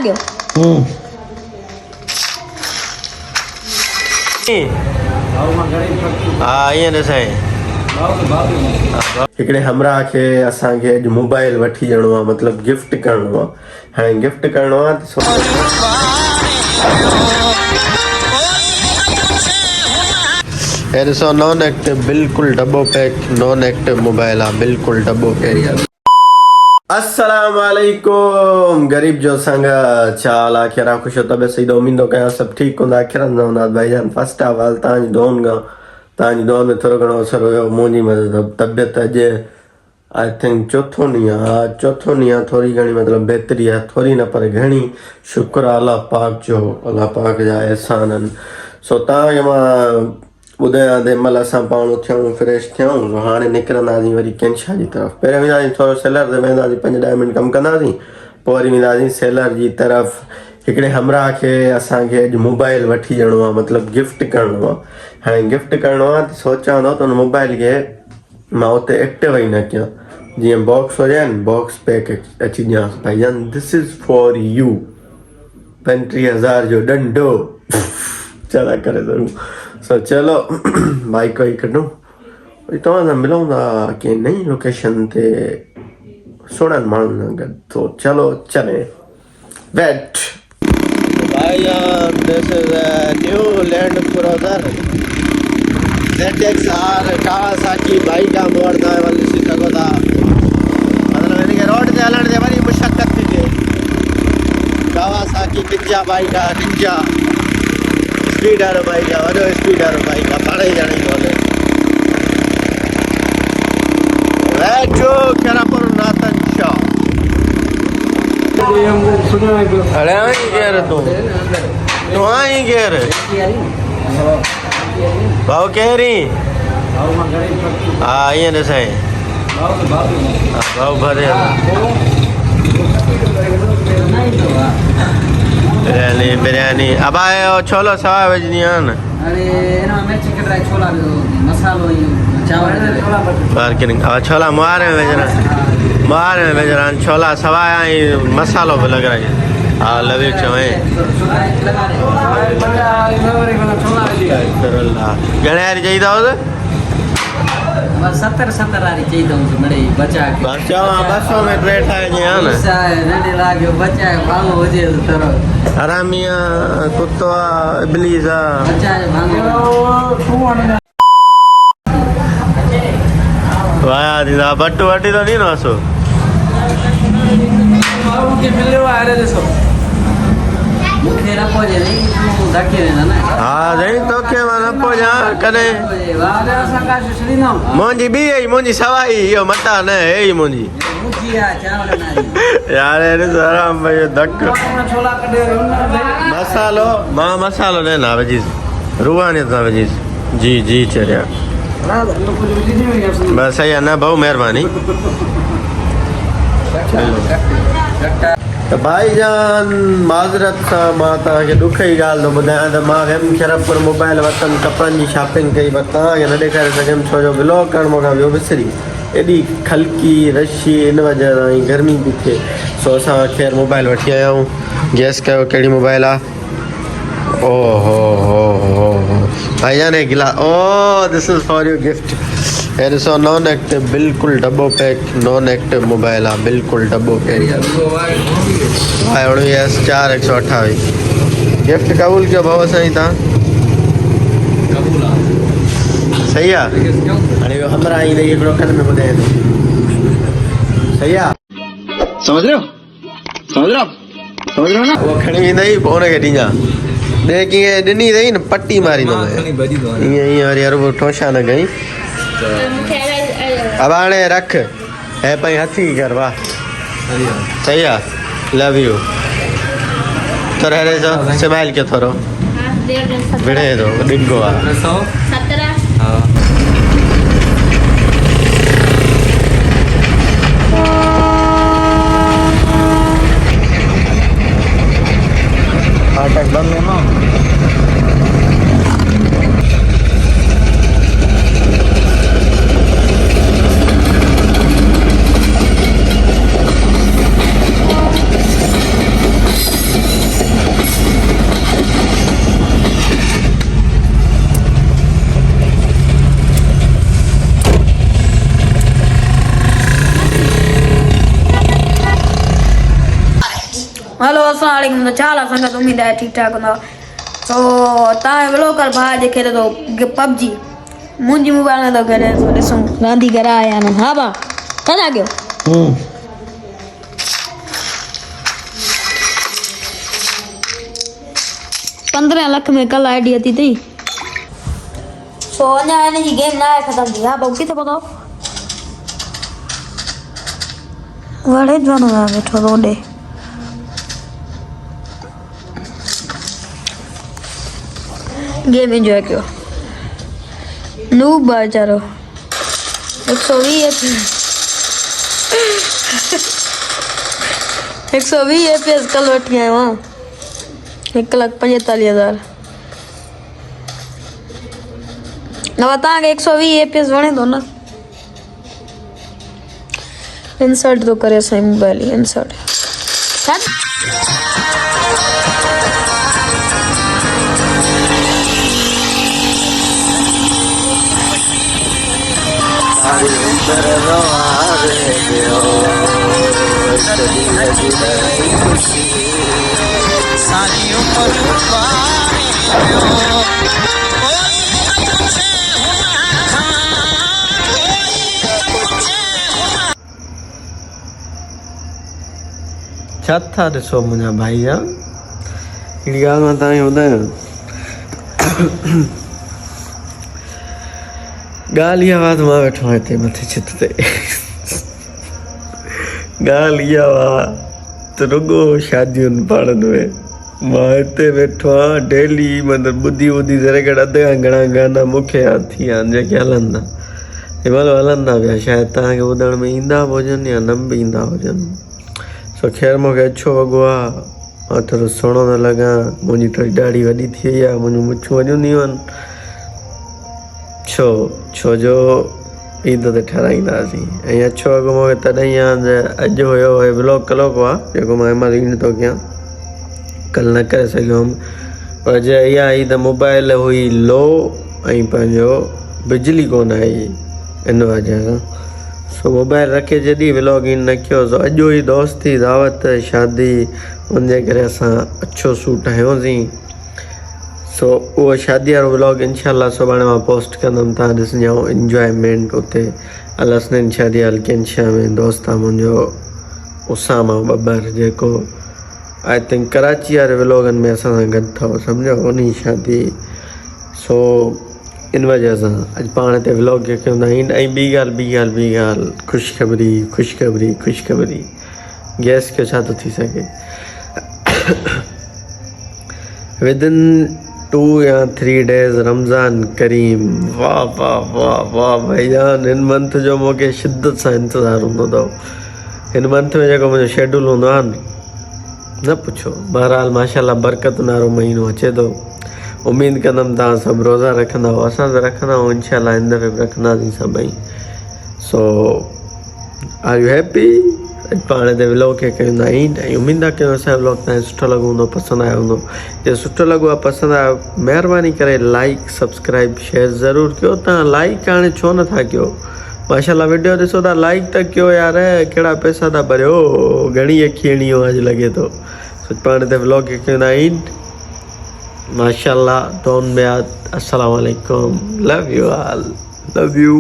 गयो हाँ ये न साईं हिकिड़े हमरा खे असांखे अॼु मोबाइल वठी ॾियणो आहे मतिलबु गिफ्ट करिणो आहे हाणे गिफ्ट करिणो आहे हे ॾिसो नॉन एक्टिव बिल्कुलु डब्बो पैक नॉन एक्टिव मोबाइल आहे बिल्कुलु डब्बो कैरियर अस्सलाम वालेकुम गरीब जो संग चाल आखिर खुश तबियत सही उम्मीदो कयां सभु ठीकु हूंदा आखिर भाईजान फर्स्ट ऑफ ऑल तव्हांजी दुआउनि खां तव्हांजी दुआ में थोरो घणो असरु हुयो मुंहिंजी मतिलबु तबियत अॼु आई थिंक चौथो ॾींहुं आहे थोरी घणी मतिलबु बहितरी आहे थोरी न पर घणी शुक्र आहे अलाह पाक जो अलाह पाक जा एहसान आहिनि सो तव्हांखे मां ॿुधायां तंहिं महिल असां पाण उथियूं फ्रेश थियूं हाणे निकिरंदासीं वरी कैंशा जी तरफ़ पहिरियों वेंदासीं थोरो सेलर ते वेंदासीं 5-10 मिंट कमु कंदासीं पोइ वरी वेंदासीं सेलर जी तरफ़ हिकिड़े हमरा खे असांखे अॼु मोबाइल वठी ॾियणो आहे मतिलबु गिफ्ट करिणो आहे हाणे गिफ्ट करिणो आहे त सोचां थो त हुन मोबाइल खे मां उते एक्टिव ई न कयां जीअं बॉक्स हुजे न बॉक्स पैक अची ॾियांसि भाईजान दिस इज़ फॉर यू 35,000 जो डंडो चला करे ज़रूरु सो चलो बाइक वाइक कढूं वरी तव्हां सां मिलूं था कंहिं नई लोकेशन ते सुहिणनि माण्हुनि सां गॾु तो चलो चले वेट भाईजान this is a new land cruiser ZXR Kawasaki bike आहे मूं वटि तव्हां ॾिसी सघो था मतिलबु हिनखे रोड ते हलण ते वरी मुशक़त थी थिए कावासाकी निंजा बाइक आहे निंजा स्पीड वारो बाइक आहे वॾो स्पीड वारो बाइक आहे पाण ई ॼाणे थो हले वेठो केरापुर नाथन शाह अरे आई केर तूं आई केर भाऊ कहिड़ी हा ईअं न साईं भाऊ भरे बिरयानी बिरयानी अब आए छोलो सवा विझणी आहे न मार्केटिंग छोला मुहारे में विझणा छोला सवा ऐं मसालो बि लॻाई हा लवी चवई घणे वारी चई अथव 70 वारी चई अथऊं मिड़ेई बचा के 200 में टे ठाहे जीअं आहे न नंढे लाॻियो बचा भाङो हुजे थोरो हरामी आहे कुतो आहे इब्लीस आहे बचा भाङो वाया दीदा बट्टू वठी तो नहीं नसो मूंखे मिलियो आहे अरे ॾिसो मूंखे न पहुचे नहीं तूं धके वेंदा न हा साईं तोखे मां न पहुचां कॾहिं मुंहिंजी ॿी आई मुंहिंजी सवाई इहो मटा न हे ई मुंहिंजी यार आराम भाई धक मसालो मां मसालो न ना विझीस रुहानियत सां विझीस जी जी चरिया बस सही आहे न भाऊ महिरबानी त भाईजान माज़रत सां मां तव्हांखे ॾुख जी ॻाल्हि थो ॿुधायां त मां वियमि खेरपुर मोबाइल वरितमि कपिड़नि जी शॉपिंग कई पर तव्हांखे न ॾेखारे सघियमि छो जो व्लॉग करणु मूंखां वियो विसरी एॾी खलकी रशी इन वजह सां ई गर्मी बि थिए सो असां ख़ैर मोबाइल वठी आया आहियूं गैस कयो कहिड़ी मोबाइल आहे ओ हो भाईजान हे गिला ओ this is for you gift हे ॾिसो नॉन एक्टिव बिल्कुलु डब्बो पैक नॉन एक्टिव मोबाइल आहे बिल्कुलु डब्बो कैरियर आहे 19/4/128 गिफ्ट क़बूल कयो भाउ साईं तव्हां सही आहे हाणे इहो हमरा ईंदे हिकिड़ो खत में ॿुधाए थो सही आहे समझ रहे हो न उहो खणी ईंदई पोइ हुनखे ॾींदा ॾे कीअं ॾिनी अथई न पटी मारींदो ईअं वरी अरबो ठोशा न कई अब हाणे रख हे पई हथी कर वाह सही आहे लव यू थोरो हेॾे चओ स्माइल कयो थोरो विढ़े थो ॾिघो आहे फाटक बंद है ना अस्सलाम तो चाला संगत उम्मीद है ठीक ठाक होंदा तो ताए व्लॉगर भाई देखे तो पबजी मुंजी मोबाइल में तो करे तो ॾिसूं रांदी करा आया न हा बा कदा गयो 15 लाख में कल आईडी थी थी सो अञा इन जी गेम ना खत्म थी हा बाबू किथे बताओ वड़े जनो आ बैठो रोडे गेम एंजॉय कयो नूब बेचारो 120 एपीएस कल वठी आयो हां 1,45,000 नवा तव्हांखे 120 एपीएस वणे थो न इंसर्ट थो करे असांजी मोबाइल इंसर्ट सारी उम्र छा था ॾिसो मुंहिंजा भाई जा हिकिड़ी ॻाल्हि मां तव्हांखे ॿुधायां ॻाल्हि इहा हुआ त मां वेठो आहियां हिते मथे छित ते ॻाल्हि इहा हुआ त रुॻो शादियुनि पाणनि में मां हिते वेठो आहियां डेली मतिलबु ॿुधी करे अधु खां घणा गाना मूंखे यादि थी विया आहिनि जेके हलनि था हिन महिल हलंदा पिया शायदि तव्हांखे ॿुधण में ईंदा बि हुजनि या न बि ईंदा हुजनि सो ख़ैर मूंखे अछो वॻो आहे मां थोरो सुहिणो न लॻां मुंहिंजी थोरी ॾाढी वॾी थी वई आहे मुंहिंजूं मुछूं वॼंदियूं आहिनि छो जो ईद ते ठाराईंदासीं ऐं अछो वॻो मूंखे तॾहिं आहे अॼु हुयो ब्लॉक क्लॉक आहे जेको मां हिन महिल ईंद थो कयां कल्ह न करे सघियुमि पर जे इहा आई त मोबाइल हुई लो ऐं पंहिंजो बिजली कोन आई इन वजह सां सो मोबाइल रखे जॾहिं व्लॉग इन न कयो सो अॼु हुई दोस्ती दावत शादी उनजे करे असां अछो सूट हयोसीं सो उहो शादी वारो व्लॉग इनशाला सुभाणे मां पोस्ट कंदुमि तव्हां ॾिसजो इंजॉयमेंट उते अलसनैन शादी हल्कियन शाह में दोस्त आहे मुंहिंजो उसामा बबर जेको आई थिंक कराची वारे व्लॉगनि में असां सां गॾु अथव सम्झो उन शादी सो इन वजह सां अॼु पाण हिते व्लॉग खे कंदा आहिनि ऐं ॿी ॻाल्हि ख़ुशख़बरी गैस खे छा थो थी सघे विदिन 2 या 3 डेज़ रमज़ान करीम वाह वाह वाह वाह भईजान हिन मंथ जो मूंखे शिद्दत सां इंतज़ारु हूंदो अथव हिन मंथ में जेको मुंहिंजो शेड्यूल हूंदो आहे न पुछो बहरहाल माशाल्लाह बरकत वारो महीनो अचे थो उमेद कंदुमि तव्हां सभु रोज़ा रखंदा असां त रखंदा आहियूं इनशाला हिन दफ़े बि रखंदासीं सभई सो आर यू हैप्पी पाण हिते व्लॉग खे कंदा आहिनि ऐं उमेद आहे कयूं असांजो व्लॉग तव्हांखे सुठो लॻो हूंदो पसंदि आयो हूंदो जे सुठो लॻो आहे पसंदि आयो महिरबानी करे लाइक सब्सक्राइब शेयर ज़रूरु कयो तव्हां लाइक हाणे छो नथा कयो माशाल्लाह वीडियो ॾिसो था लाइक त कयो यार कहिड़ा पैसा था भरियो घणी अखियणी अॼु लॻे थो पाण हिते व्लॉग खे कंदा आहिनि माशाल्लाह दोन में अस्सलाम वालेकुम love you all love you